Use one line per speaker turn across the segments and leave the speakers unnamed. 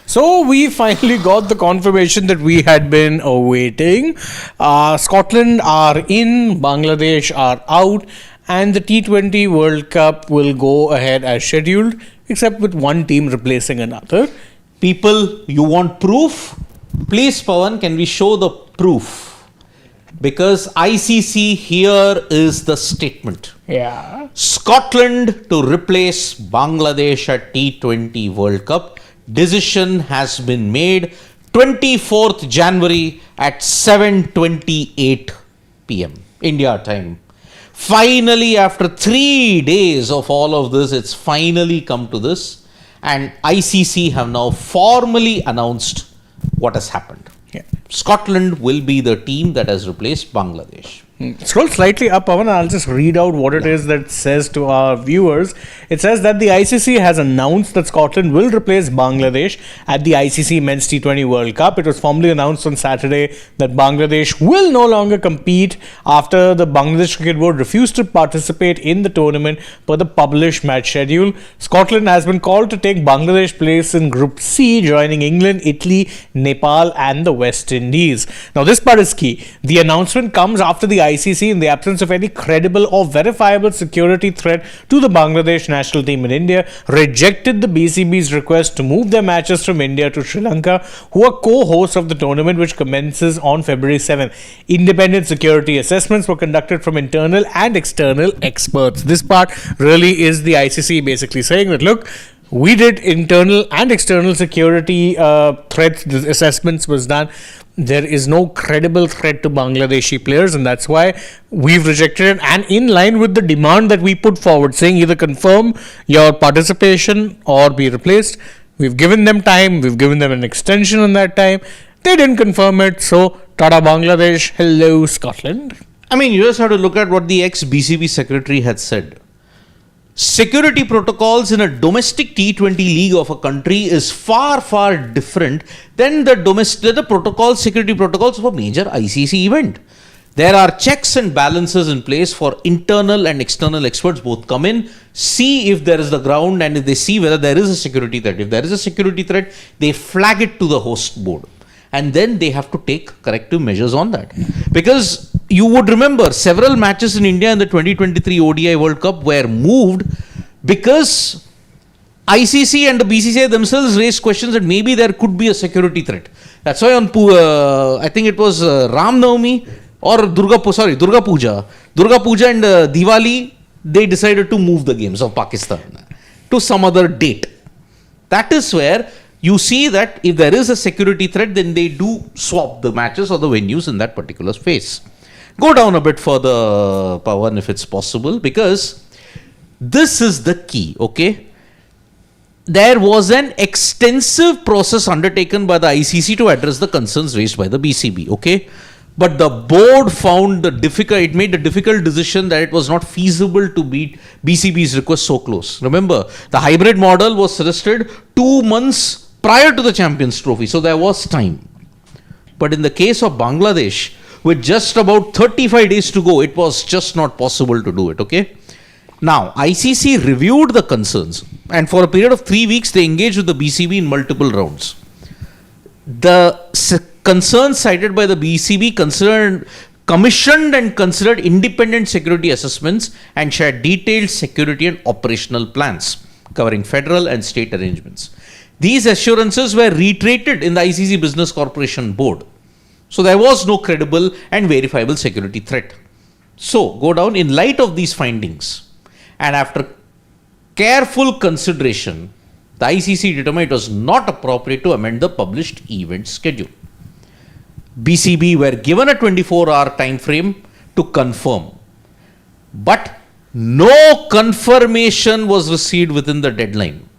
So we finally got the confirmation that we had been awaiting. Scotland are in, Bangladesh are out, and the T20 World Cup will go ahead as scheduled, except with one team replacing another.
People, you want proof? Please, Pawan, can we show the proof? Because ICC here is the statement.
Yeah.
Scotland to replace Bangladesh at T20 World Cup. Decision has been made 24th January at 7:28 p.m. India time. Finally, after 3 days of all of this, it's finally come to this. And ICC have now formally announced what has happened.
Yeah.
Scotland will be the team that has replaced Bangladesh.
Scroll slightly up, Pawan, and I'll just read out what it is that says to our viewers. It says that the ICC has announced that Scotland will replace Bangladesh at the ICC Men's T20 World Cup. It was formally announced on Saturday that Bangladesh will no longer compete after the Bangladesh Cricket Board refused to participate in the tournament per the published match schedule. Scotland has been called to take Bangladesh place in Group C, joining England, Italy, Nepal, and the West Indies. Now, this part is key. The announcement comes after the ICC, in the absence of any credible or verifiable security threat to the Bangladesh national team in India, rejected the BCB's request to move their matches from India to Sri Lanka, who are co-hosts of the tournament, which commences on February 7th. Independent security assessments were conducted from internal and external experts. This part really is the ICC basically saying that, look, we did internal and external security threats. The assessments was done. There is no credible threat to Bangladeshi players, and that's why we've rejected it. And in line with the demand that we put forward, saying either confirm your participation or be replaced, we've given them time. We've given them an extension on that time. They didn't confirm it. So, Tata Bangladesh, hello Scotland.
I mean, you just have to look at what the ex-BCB secretary had said. Security protocols in a domestic T20 league of a country is far, far different than the security protocols of a major ICC event. There are checks and balances in place for internal and external experts. Both come in, see if there is the ground, and if they see whether there is a security threat. If there is a security threat, they flag it to the host board. And then they have to take corrective measures on that. Because you would remember several matches in India in the 2023 ODI World Cup were moved because ICC and the BCCI themselves raised questions that maybe there could be a security threat. That's why on, I think it was Ram Navami or Durga Puja and Diwali, they decided to move the games of Pakistan to some other date. That is where you see that if there is a security threat, then they do swap the matches or the venues in that particular space. Go down a bit further, Pawan, if it's possible, because this is the key, okay? There was an extensive process undertaken by the ICC to address the concerns raised by the BCB, okay? But the board found it made the difficult decision that it was not feasible to beat BCB's request so close. Remember, the hybrid model was suggested 2 months prior to the Champions Trophy, so there was time. But in the case of Bangladesh, with just about 35 days to go, it was just not possible to do it, okay? Now, ICC reviewed the concerns, and for a period of 3 weeks, they engaged with the BCB in multiple rounds. The concerns cited by the BCB commissioned and considered independent security assessments and shared detailed security and operational plans covering federal and state arrangements. These assurances were reiterated in the ICC Business Corporation Board. So there was no credible and verifiable security threat. So go down in light of these findings, and after careful consideration, the ICC determined it was not appropriate to amend the published event schedule. BCB were given a 24-hour time frame to confirm, but no confirmation was received within the deadline.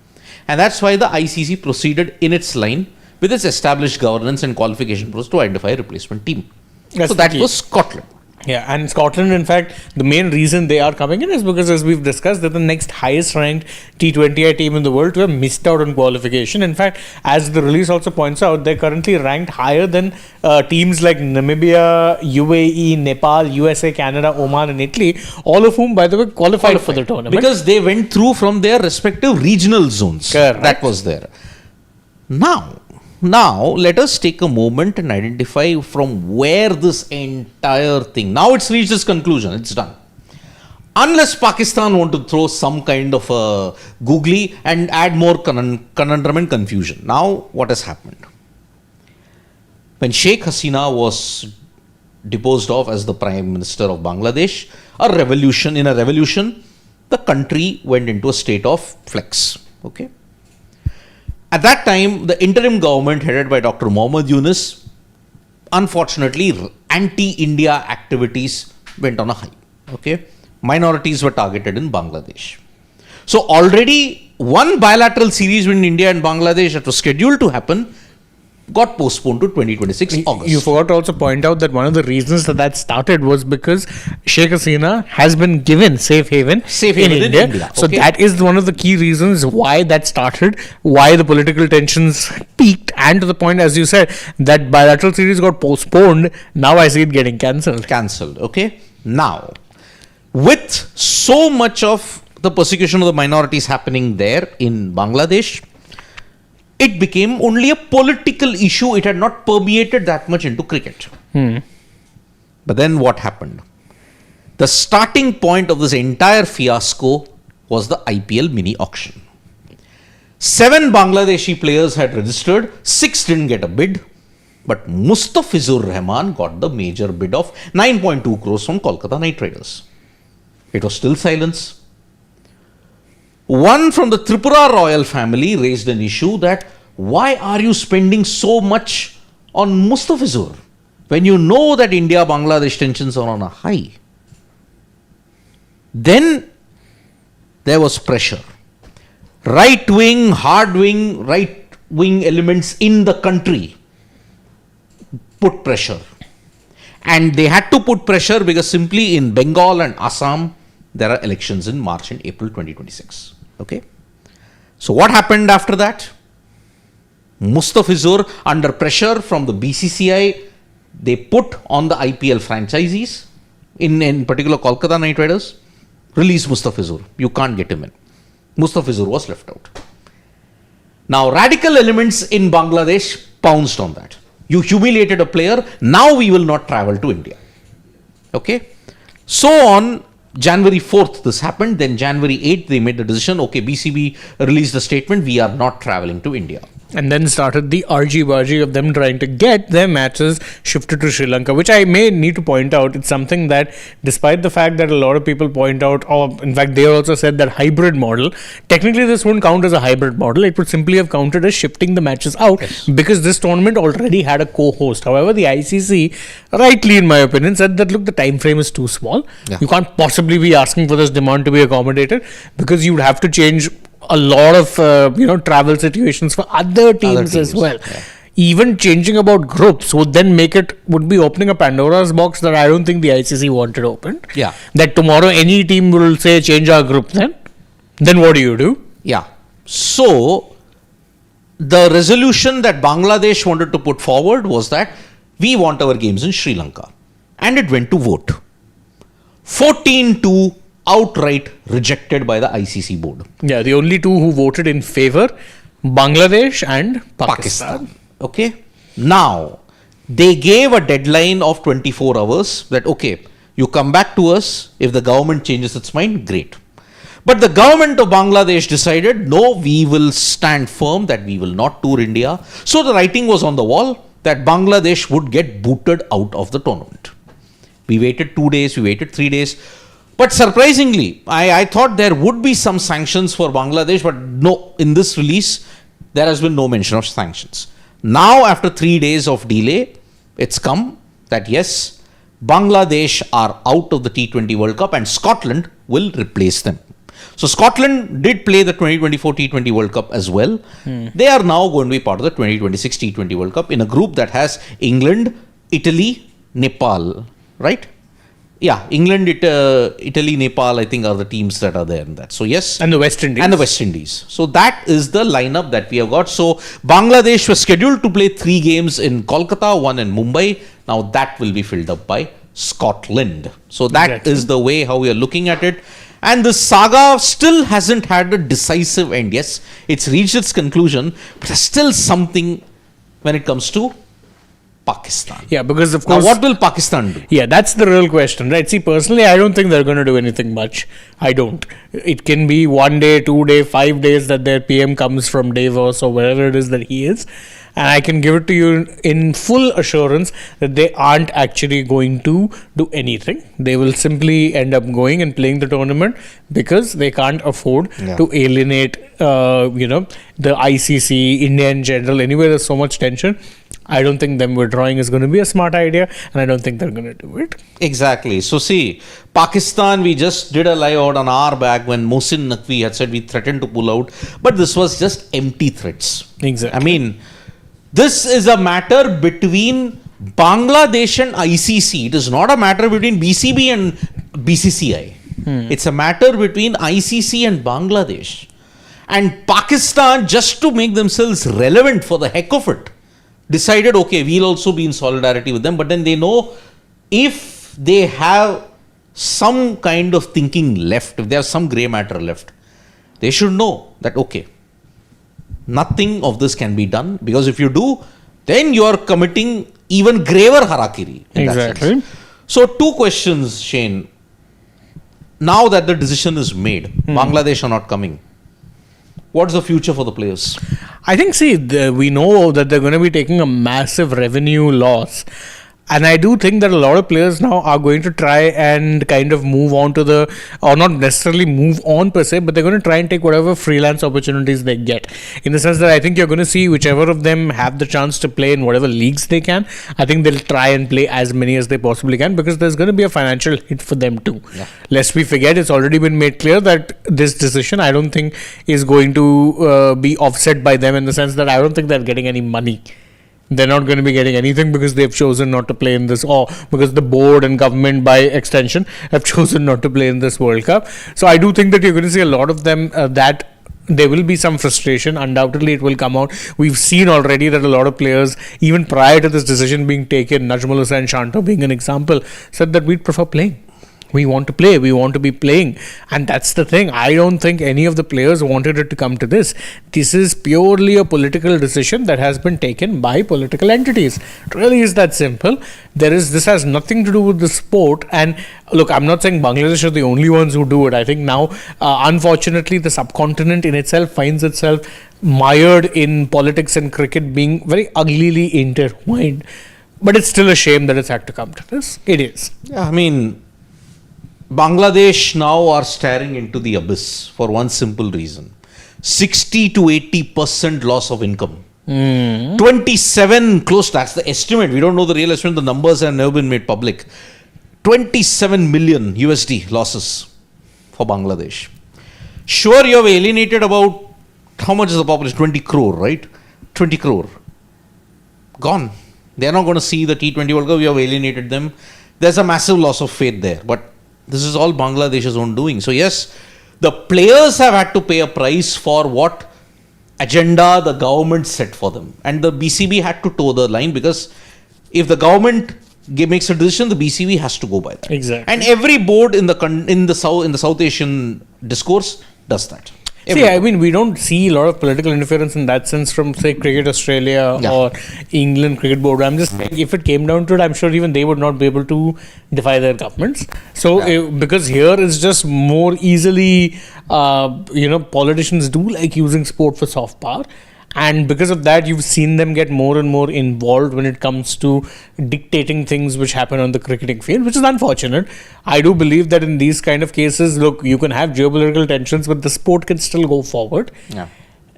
And that's why the ICC proceeded in its line with its established governance and qualification process to identify a replacement team. So that was Scotland.
Yeah, and Scotland, in fact, the main reason they are coming in is because, as we've discussed, they're the next highest ranked T20I team in the world to have missed out on qualification. In fact, as the release also points out, they're currently ranked higher than teams like Namibia, UAE, Nepal, USA, Canada, Oman and Italy, all of whom, by the way, qualified for the tournament.
Because they went through from their respective regional zones.
Correct.
That was there. Now, let us take a moment and identify from where this entire thing. Now it's reached this conclusion. It's done. Unless Pakistan want to throw some kind of a googly and add more conundrum and confusion. Now, what has happened? When Sheikh Hasina was deposed of as the Prime Minister of Bangladesh, in a revolution, the country went into a state of flex. Okay. At that time, the interim government headed by Dr. Mohammad Yunus, unfortunately, anti-India activities went on a high. Okay. Minorities were targeted in Bangladesh. So already one bilateral series between India and Bangladesh that was scheduled to happen got postponed to 2026 August.
You forgot to also point out that one of the reasons that started was because Sheikh Hasina has been given safe haven in India. So that is one of the key reasons why that started, why the political tensions peaked, and to the point, as you said, that bilateral series got postponed. Now I see it getting cancelled.
Okay. Now, with so much of the persecution of the minorities happening there in Bangladesh, it became only a political issue. It had not permeated that much into cricket. But then what happened? The starting point of this entire fiasco was the IPL mini auction. 7 Bangladeshi players had registered, 6 didn't get a bid, but Mustafizur Rahman got the major bid of 9.2 crores from Kolkata Knight Riders. It was still silence. One from the Tripura royal family raised an issue that why are you spending so much on Mustafizur when you know that India-Bangladesh tensions are on a high? Then there was pressure. Right-wing elements in the country put pressure. And they had to put pressure because simply in Bengal and Assam, there are elections in March and April 2026. Okay. So what happened after that? Mustafizur, under pressure from the BCCI, they put on the IPL franchisees, in particular Kolkata Knight Riders, release Mustafizur. You can't get him in. Mustafizur was left out. Now, radical elements in Bangladesh pounced on that. You humiliated a player, now we will not travel to India. Okay. So on January 4th, this happened. Then January 8th, they made the decision. Okay, BCB released a statement. We are not traveling to India.
And then started the argy-bargy of them trying to get their matches shifted to Sri Lanka, which I may need to point out. It's something that, despite the fact that a lot of people point out, or in fact, they also said that hybrid model, technically this wouldn't count as a hybrid model. It would simply have counted as shifting the matches out because this tournament already had a co-host. However, the ICC, rightly in my opinion, said that, look, the time frame is too small. Yeah. You can't possibly be asking for this demand to be accommodated because you would have to change a lot of travel situations for other teams as well. Yeah. Even changing about groups would be opening a Pandora's box that I don't think the ICC wanted opened.
Yeah.
That tomorrow any team will say change our group then what do you do?
Yeah. So the resolution that Bangladesh wanted to put forward was that we want our games in Sri Lanka. And it went to vote. 14-2 outright rejected by the ICC board.
Yeah, the only two who voted in favor, Bangladesh and Pakistan.
Okay. Now, they gave a deadline of 24 hours that, okay, you come back to us. If the government changes its mind, great. But the government of Bangladesh decided, no, we will stand firm that we will not tour India. So the writing was on the wall that Bangladesh would get booted out of the tournament. We waited 2 days, we waited 3 days. But surprisingly, I thought there would be some sanctions for Bangladesh, but no, in this release, there has been no mention of sanctions. Now, after 3 days of delay, it's come that yes, Bangladesh are out of the T20 World Cup and Scotland will replace them. So Scotland did play the 2024 T20 World Cup as well. They are now going to be part of the 2026 T20 World Cup in a group that has England, Italy, Nepal, right? Yeah, England, Italy, Nepal, I think are the teams that are there in that. So yes.
And the West Indies.
And the West Indies. So that is the lineup that we have got. So Bangladesh was scheduled to play 3 games in Kolkata, 1 in Mumbai. Now that will be filled up by Scotland. So that is the way how we are looking at it. And the saga still hasn't had a decisive end. Yes, it's reached its conclusion, but there's still something when it comes to Pakistan.
Yeah, because of
Now,
course.
what will Pakistan do?
Yeah, that's the real question, right? See, personally, I don't think they're going to do anything much. I don't. It can be 1 day, 2 day, 5 days that their PM comes from Davos or wherever it is that he is. And I can give it to you in full assurance that they aren't actually going to do anything. They will simply end up going and playing the tournament because they can't afford to alienate, the ICC, India in general. Anywhere there's so much tension, I don't think them withdrawing is going to be a smart idea, and I don't think they're going to do it.
Exactly. So see, Pakistan, we just did a live out an hour back when Mohsin Naqvi had said we threatened to pull out, but this was just empty threats.
Exactly.
I mean, this is a matter between Bangladesh and ICC. It is not a matter between BCB and BCCI. It's a matter between ICC and Bangladesh. And Pakistan, just to make themselves relevant for the heck of it, decided, okay, we'll also be in solidarity with them. But then they know if they have some kind of thinking left, if they have some grey matter left, they should know that, okay, nothing of this can be done, because if you do, then you are committing even graver harakiri.
Exactly.
So, two questions, Shane. Now that the decision is made, Bangladesh are not coming. What's the future for the players?
I think, we know that they're going to be taking a massive revenue loss. And I do think that a lot of players now are going to try and kind of move on to or not necessarily move on per se, but they're going to try and take whatever freelance opportunities they get. In the sense that I think you're going to see whichever of them have the chance to play in whatever leagues they can. I think they'll try and play as many as they possibly can, because there's going to be a financial hit for them too. Yeah. Lest we forget, it's already been made clear that this decision, I don't think, is going to be offset by them, in the sense that I don't think they're getting any money. They're not going to be getting anything because they've chosen not to play in this, or because the board and government by extension have chosen not to play in this World Cup. So I do think that you're going to see a lot of them that there will be some frustration. Undoubtedly, it will come out. We've seen already that a lot of players, even prior to this decision being taken, Najmul Hussain Shanto being an example, said that we'd prefer playing. We want to play. We want to be playing. And that's the thing. I don't think any of the players wanted it to come to this. This is purely a political decision that has been taken by political entities. It really is that simple. This has nothing to do with the sport. And look, I'm not saying Bangladesh are the only ones who do it. I think now, unfortunately, the subcontinent in itself finds itself mired in politics and cricket being very uglily intertwined. But it's still a shame that it's had to come to this. It is.
Yeah, I mean, Bangladesh now are staring into the abyss for one simple reason. 60 to 80% loss of income. 27, close, that's the estimate. We don't know the real estimate. The numbers have never been made public. 27 million USD losses for Bangladesh. Sure, you have alienated about, how much is the population? 20 crore, right? 20 crore. Gone. They are not going to see the T20 World Cup. You have alienated them. There's a massive loss of faith there. But this is all Bangladesh's own doing. So yes, the players have had to pay a price for what agenda the government set for them. And the BCB had to toe the line, because if the government makes a decision, the BCB has to go by that.
Exactly.
And every board in the South Asian discourse does that.
I mean, we don't see a lot of political interference in that sense from, say, Cricket Australia or England Cricket Board. I'm just saying, if it came down to it, I'm sure even they would not be able to defy their governments. So, because here it's just more easily, politicians do like using sport for soft power. And because of that, you've seen them get more and more involved when it comes to dictating things which happen on the cricketing field, which is unfortunate. I do believe that in these kind of cases, look, you can have geopolitical tensions, but the sport can still go forward. Yeah.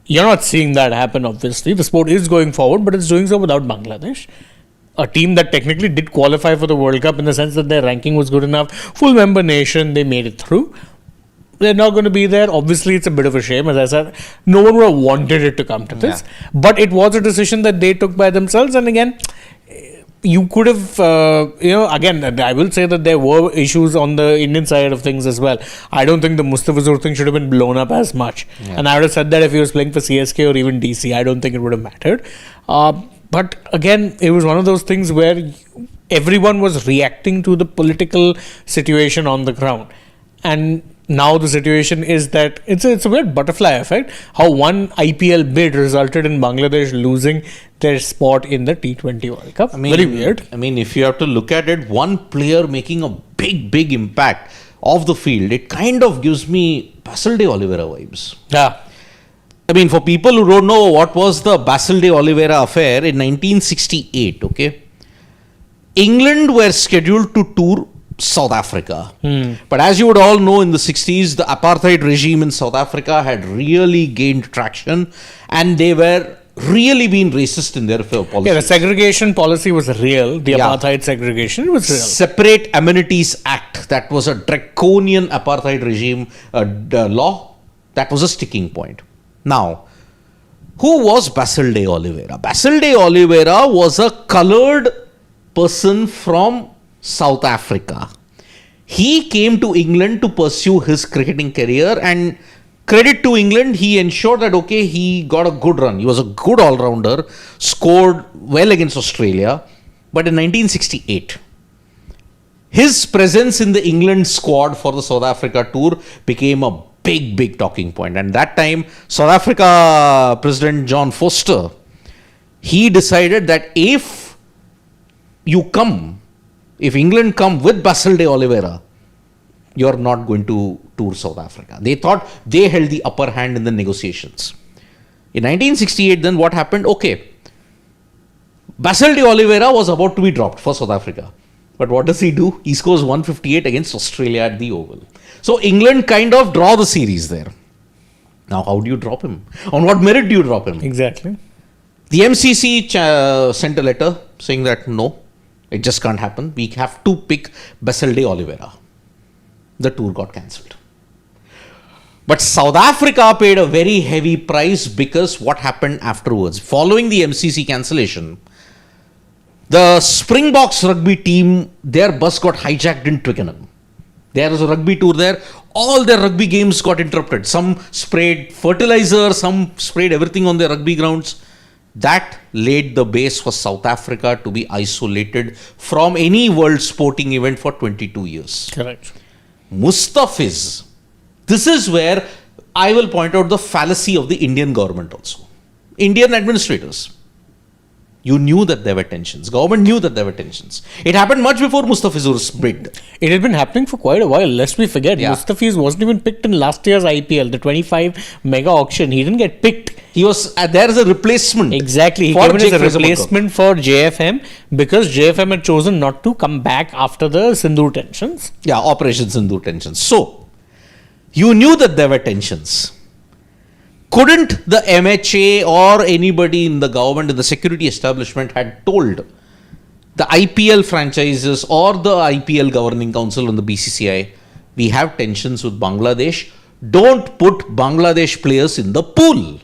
You're not seeing that happen, obviously. The sport is going forward, but it's doing so without Bangladesh. A team that technically did qualify for the World Cup in the sense that their ranking was good enough. Full member nation, they made it through. They're not going to be there. Obviously, it's a bit of a shame. As I said, no one would have wanted it to come to this. But it was a decision that they took by themselves. And again, you could have, again, I will say that there were issues on the Indian side of things as well. I don't think the Mustafizur thing should have been blown up as much. Yeah. And I would have said that if he was playing for CSK or even DC, I don't think it would have mattered. But again, it was one of those things where everyone was reacting to the political situation on the ground. And now the situation is that it's a weird butterfly effect. How one IPL bid resulted in Bangladesh losing their spot in the T20 World Cup. Very weird.
I mean, if you have to look at it, one player making a big impact off the field, it kind of gives me Basil de Oliveira vibes.
Yeah.
I mean, for people who don't know what was the Basil de Oliveira affair in 1968, okay? England were scheduled to tour South Africa. But as you would all know, in the 60s, the apartheid regime in South Africa had really gained traction and they were really being racist in their policy.
Yeah, the segregation policy was real. The apartheid segregation was real.
Separate Amenities Act, that was a draconian apartheid regime law. That was a sticking point. Now, who was Basil de Oliveira? Basil de Oliveira was a coloured person from South Africa. He came to England to pursue his cricketing career, and credit to England, he ensured that, okay, he got a good run. He was a good all-rounder, scored well against Australia. But in 1968, his presence in the England squad for the South Africa tour became a big talking point. And that time, South Africa President John Foster, he decided that if England come with Basil de Oliveira, you're not going to tour South Africa. They thought they held the upper hand in the negotiations. In 1968, then what happened? Okay, Basil de Oliveira was about to be dropped for South Africa. But what does he do? He scores 158 against Australia at the Oval. So England kind of draw the series there. Now, how do you drop him? On what merit do you drop him?
Exactly.
The MCC sent a letter saying that no, it just can't happen. We have to pick Basil de Oliveira. The tour got cancelled. But South Africa paid a very heavy price because what happened afterwards? Following the MCC cancellation, the Springboks rugby team, their bus got hijacked in Twickenham. There was a rugby tour there. All their rugby games got interrupted. Some sprayed fertilizer, some sprayed everything on their rugby grounds. That laid the base for South Africa to be isolated from any world sporting event for 22 years.
Correct.
Mustafiz. This is where I will point out the fallacy of the Indian government also. Indian administrators. You knew that there were tensions. Government knew that there were tensions. It happened much before Mustafizur's bid.
It had been happening for quite a while. Lest we forget,
Yeah.
Mustafiz wasn't even picked in last year's IPL, the 25 mega auction. He didn't get picked.
He was there as a replacement.
Exactly. He
for
came in as
Jake
a
Fraser-Burke.
replacement for JFM because JFM had chosen not to come back after the Sindoor tensions.
Yeah, Operation Sindoor tensions. So, you knew that there were tensions. Couldn't the MHA or anybody in the government, in the security establishment had told the IPL franchises or the IPL governing council on the BCCI, we have tensions with Bangladesh, don't put Bangladesh players in the pool.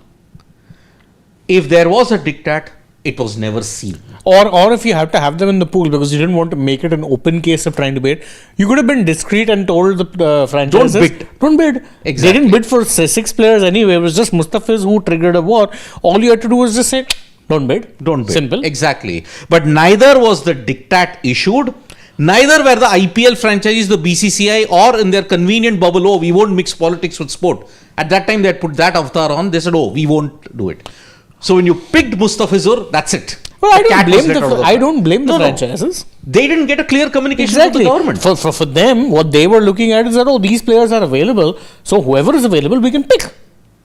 If there was a diktat, it was never seen.
Or if you have to have them in the pool because you didn't want to make it an open case of trying to bid, you could have been discreet and told the franchises, Don't bid.
Exactly.
They didn't bid for 6 players anyway. It was just Mustafiz who triggered a war. All you had to do was just say, don't bid.
Don't bid.
Simple.
Exactly. But neither was the diktat issued. Neither were the IPL franchises, the BCCI, or in their convenient bubble, oh, we won't mix politics with sport. At that time, they had put that avatar on. They said, oh, we won't do it. So when you picked Mustafizur, that's it.
Well, I don't blame the franchises.
They didn't get a clear communication
Exactly.
from the government.
For them, what they were looking at is that, oh, these players are available, so whoever is available, we can pick.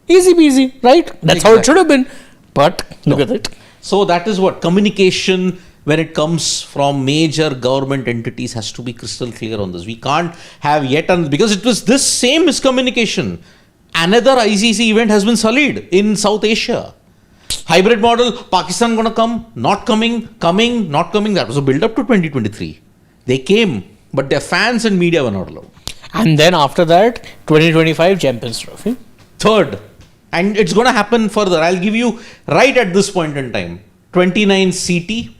Easy peasy, right? That's how it should have been. But look at it.
So that is what communication, when it comes from major government entities, has to be crystal clear on this. We can't have because it was this same miscommunication. Another ICC event has been sullied in South Asia. Hybrid model, Pakistan going to come, not coming, not coming. That was a build up to 2023. They came, but their fans and media were not allowed.
And then after that, 2025 Champions Trophy.
Third, and it's going to happen further. I'll give you right at this point in time, 29 CT,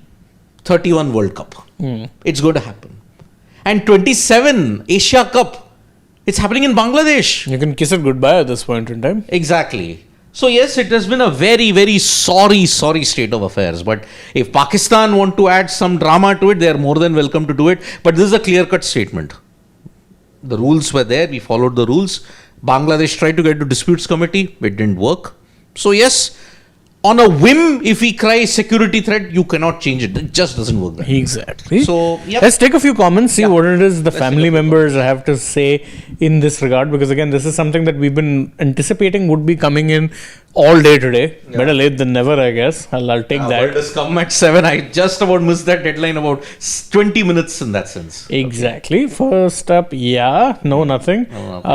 31 World Cup. It's going to happen. And 27 Asia Cup. It's happening in Bangladesh.
You can kiss it goodbye at this point in time.
Exactly. So yes, it has been a very sorry state of affairs. But if Pakistan want to add some drama to it, they are more than welcome to do it. But this is a clear-cut statement. The rules were there. We followed the rules. Bangladesh tried to get to disputes committee. It didn't work. So yes, on a whim, if we cry security threat, you cannot change it. It just doesn't work that way.
Exactly.
So, yep.
Let's take a few comments, see
Yeah.
what it is the
Let's
family
take a few
members have to say in this regard. Because again, this is something that we've been anticipating would be coming in all day today.
Yeah.
Better late than never, I guess. I'll take
World
that.
has come at 7. I just about missed that deadline about 20 minutes in that sense.
Exactly. First up, nothing.
No, nothing.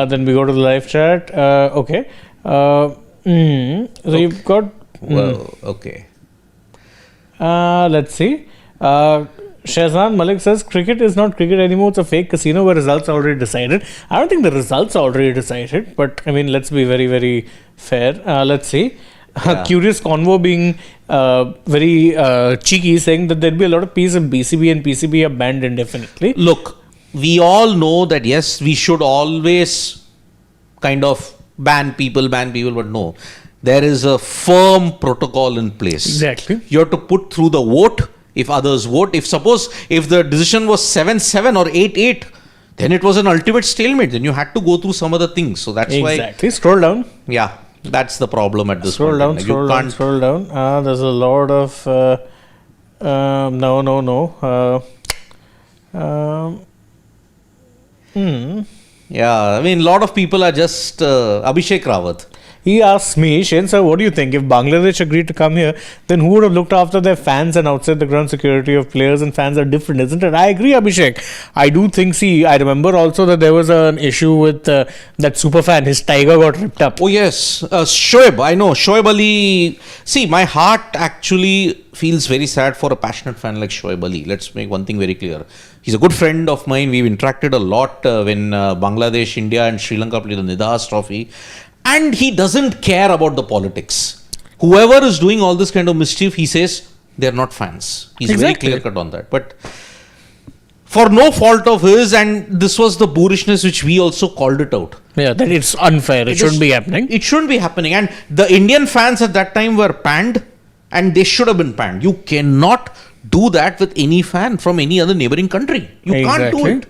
Then we go to the live chat. Okay. So you've got.
Well, okay.
Let's see. Shahzan Malik says cricket is not cricket anymore. It's a fake casino where results are already decided. I don't think the results are already decided, but I mean, let's be very, very fair. Let's see.
Yeah.
Curious Convo being very cheeky, saying that there'll be a lot of peace if BCB and PCB are banned indefinitely.
Look, we all know that yes, we should always kind of ban people, but no. There is a firm protocol in place.
Exactly.
You have to put through the vote. If others vote, if the decision was 7-7 or 8-8, then it was an ultimate stalemate. Then you had to go through some other things. So that's why.
Exactly. Scroll down.
Yeah, that's the problem at this
Scroll
point.
down.
Like,
Scroll
you
down.
can't.
Scroll down. There's a lot of. No.
Yeah, I mean, a lot of people are just Abhishek Rawat.
He asks me, Shane sir, what do you think? If Bangladesh agreed to come here, then who would have looked after their fans and outside the ground security of players and fans are different, isn't it? I agree, Abhishek. I do think, I remember also that there was an issue with that superfan. His tiger got ripped up.
Oh, yes. Shoaib, I know. Shoaib Ali. See, my heart actually feels very sad for a passionate fan like Shoaib Ali. Let's make one thing very clear. He's a good friend of mine. We've interacted a lot when Bangladesh, India and Sri Lanka played the Nidahas Trophy. And he doesn't care about the politics. Whoever is doing all this kind of mischief, he says they're not fans. He's
Exactly.
very clear cut on that. But for no fault of his, and this was the boorishness which we also called it out.
Yeah, that it's unfair. It shouldn't be happening.
It shouldn't be happening. And the Indian fans at that time were panned, and they should have been panned. You cannot do that with any fan from any other neighboring country. You can't do it.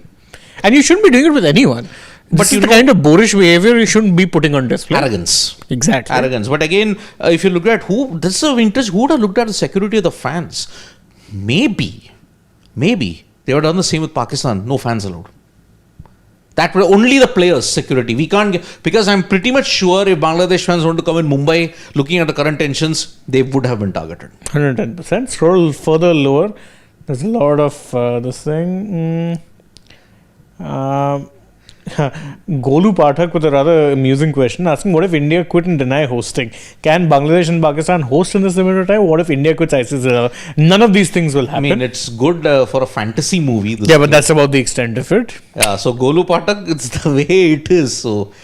And you shouldn't be doing it with anyone. But this is the kind of boorish behavior you shouldn't be putting on display.
Arrogance.
Exactly.
Arrogance. But again, if you look at this is of interest, who would have looked at the security of the fans? Maybe they would have done the same with Pakistan. No fans allowed. That were only the players' security. We can't get, because I'm pretty much sure if Bangladesh fans want to come in Mumbai, looking at the current tensions, they would have been targeted.
110%. Scroll further lower. There's a lot of this thing. Golu Pathak with a rather amusing question asking, what if India quit and deny hosting? Can Bangladesh and Pakistan host in this limited time? What if India quits ICC? None of these things will happen.
I mean, it's good for a fantasy movie.
But that's about the extent of it.
Yeah, so Golu Pathak, it's the way it is. So,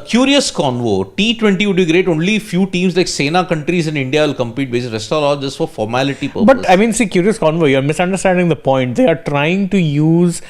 curious convo. T20 would be great. Only few teams like Sena countries in India will compete. Basically, rest are all just for formality purpose.
But I mean, curious convo. You're misunderstanding the point. They are trying to use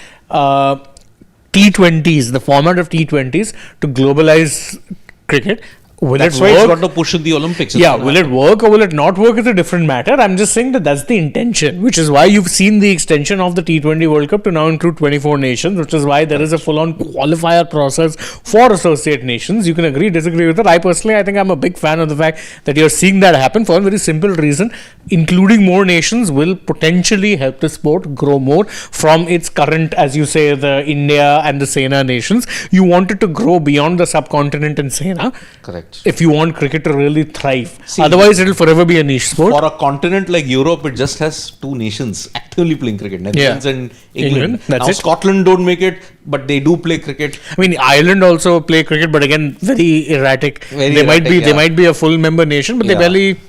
T20s, the format of T20s, to globalize cricket.
That's why it's got to push in the Olympics.
Will it work or will it not work is a different matter. I'm just saying that that's the intention, which is why you've seen the extension of the T20 World Cup to now include 24 nations, which is why there is a full-on qualifier process for associate nations. You can agree, disagree with it. I think I'm a big fan of the fact that you're seeing that happen for a very simple reason. Including more nations will potentially help the sport grow more from its current, as you say, the India and the Sena nations. You want it to grow beyond the subcontinent and Sena.
Correct.
If you want cricket to really thrive. Otherwise, it will forever be a niche sport.
For a continent like Europe, it just has two nations actively playing cricket, Netherlands and England.
That's
now,
it.
Scotland don't make it, but they do play cricket.
I mean, Ireland also play cricket, but again, very erratic. They might be a full member nation, but they barely.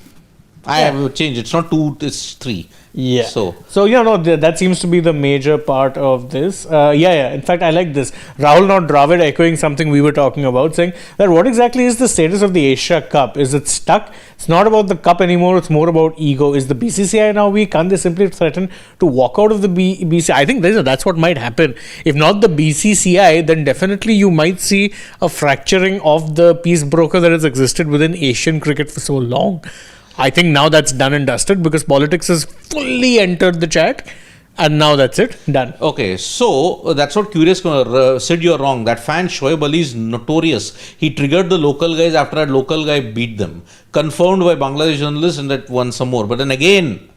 I have changed. It's not 2, it's 3.
Yeah.
So
that seems to be the major part of this. In fact, I like this. Rahul Not Dravid echoing something we were talking about, saying that what exactly is the status of the Asia Cup? Is it stuck? It's not about the cup anymore. It's more about ego. Is the BCCI now weak? Can't they simply threaten to walk out of the BCCI? I think that's what might happen. If not the BCCI, then definitely you might see a fracturing of the peace broker that has existed within Asian cricket for so long. I think now that's done and dusted because politics has fully entered the chat. And now that's it. Done.
Okay, so that's what Curious said. You're wrong. That fan Shoaib Ali is notorious. He triggered the local guys after that local guy beat them. Confirmed by Bangladesh journalists, and that won some more. But then again,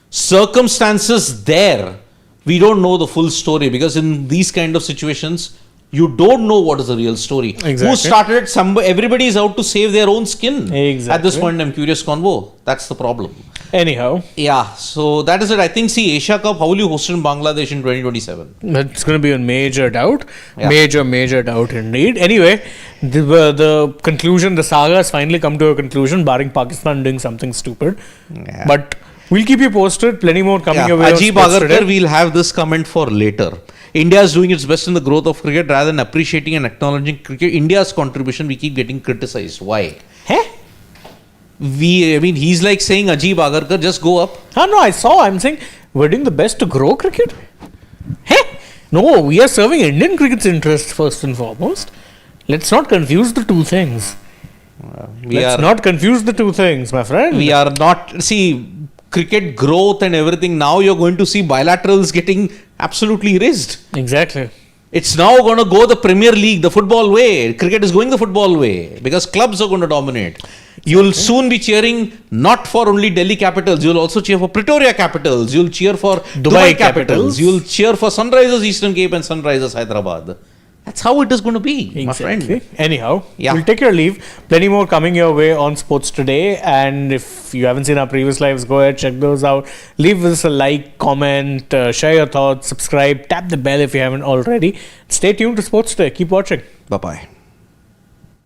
circumstances there, we don't know the full story, because in these kind of situations, you don't know what is the real story.
Exactly.
Who started it? Everybody is out to save their own skin.
Exactly.
At this point, I'm Curious Convo. That's the problem.
Anyhow.
Yeah, so that is it. I think, see, Asia Cup, how will you host in Bangladesh in 2027?
It's going to be a major doubt.
Yeah.
Major doubt indeed. Anyway, the conclusion, the saga has finally come to a conclusion, barring Pakistan doing something stupid.
Yeah.
But we'll keep you posted. Plenty more coming your way.
Ajib Agarkar, we'll have this comment for later. India is doing its best in the growth of cricket. Rather than appreciating and acknowledging cricket, India's contribution, we keep getting criticized. Why?
Hey?
He's like saying, Ajib Agarkar, just go up.
No, I'm saying we're doing the best to grow cricket. Hey? No, we are serving Indian cricket's interest first and foremost. Let's not confuse the two things. Let's not confuse the two things, my friend.
We are not, see, cricket growth and everything. Now you're going to see bilaterals getting absolutely erased.
Exactly.
It's now going to go the Premier League, the football way. Cricket is going the football way because clubs are going to dominate. You'll soon be cheering not for only Delhi Capitals. You'll also cheer for Pretoria Capitals. You'll cheer for Dubai Capitals. You'll cheer for Sunrisers Eastern Cape and Sunrisers Hyderabad. That's how it is going to be, my friend.
Anyhow, we'll take your leave. Plenty more coming your way on Sports Today. And if you haven't seen our previous lives, go ahead, check those out. Leave us a like, comment, share your thoughts, subscribe, tap the bell if you haven't already. Stay tuned to Sports Today. Keep watching.
Bye-bye.